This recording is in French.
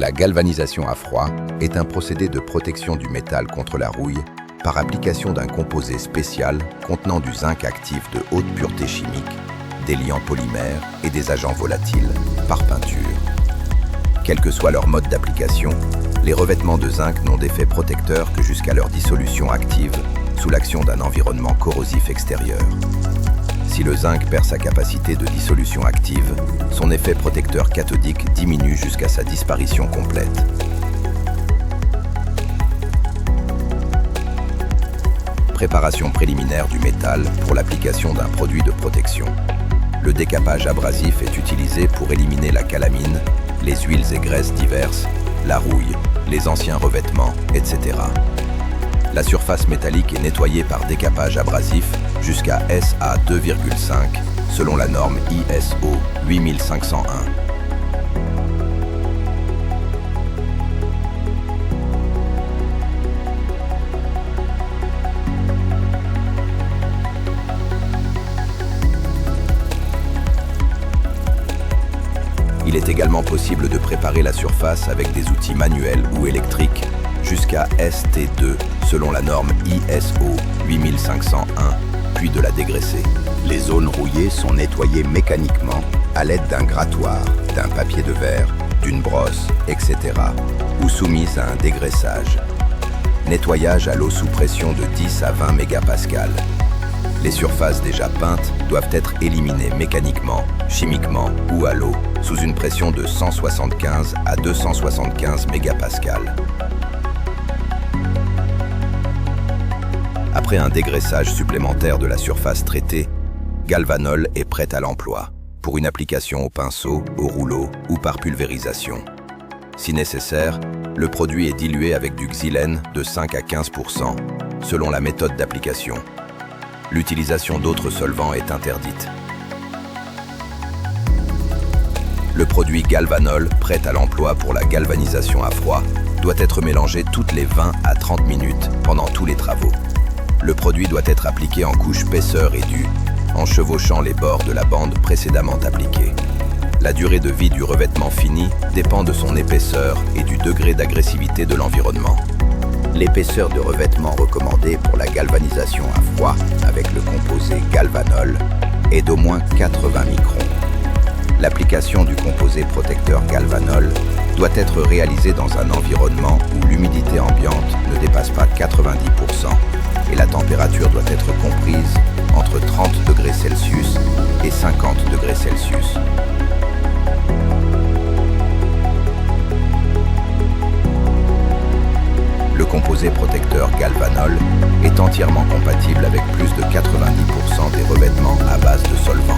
La galvanisation à froid est un procédé de protection du métal contre la rouille par application d'un composé spécial contenant du zinc actif de haute pureté chimique, des liants polymères et des agents volatiles par peinture. Quel que soit leur mode d'application, les revêtements de zinc n'ont d'effet protecteur que jusqu'à leur dissolution active sous l'action d'un environnement corrosif extérieur. Si le zinc perd sa capacité de dissolution active, son effet protecteur cathodique diminue jusqu'à sa disparition complète. Préparation préliminaire du métal pour l'application d'un produit de protection. Le décapage abrasif est utilisé pour éliminer la calamine, les huiles et graisses diverses, la rouille, les anciens revêtements, etc. La surface métallique est nettoyée par décapage abrasif jusqu'à SA 2,5 selon la norme ISO 8501. Il est également possible de préparer la surface avec des outils manuels ou électriques jusqu'à ST2 selon la norme ISO 8501, puis de la dégraisser. Les zones rouillées sont nettoyées mécaniquement à l'aide d'un grattoir, d'un papier de verre, d'une brosse, etc. ou soumises à un dégraissage. Nettoyage à l'eau sous pression de 10 à 20 mégapascales. Les surfaces déjà peintes doivent être éliminées mécaniquement, chimiquement ou à l'eau sous une pression de 175 à 275 mégapascales. Après un dégraissage supplémentaire de la surface traitée, Galvanol est prête à l'emploi pour une application au pinceau, au rouleau ou par pulvérisation. Si nécessaire, le produit est dilué avec du xylène de 5 à 15% selon la méthode d'application. L'utilisation d'autres solvants est interdite. Le produit Galvanol, prêt à l'emploi pour la galvanisation à froid, doit être mélangé toutes les 20 à 30 minutes pendant tous les travaux. Le produit doit être appliqué en couche paisseur et due, en chevauchant les bords de la bande précédemment appliquée. La durée de vie du revêtement fini dépend de son épaisseur et du degré d'agressivité de l'environnement. L'épaisseur de revêtement recommandée pour la galvanisation à froid avec le composé Galvanol est d'au moins 80 microns. L'application du composé protecteur Galvanol doit être réalisée dans un environnement où l'humidité ambiante ne dépasse pas 90% et la température doit être comprise entre 30 degrés Celsius et 50 degrés Celsius. Le composé protecteur Galvanol est entièrement compatible avec plus de 90% des revêtements à base de solvant.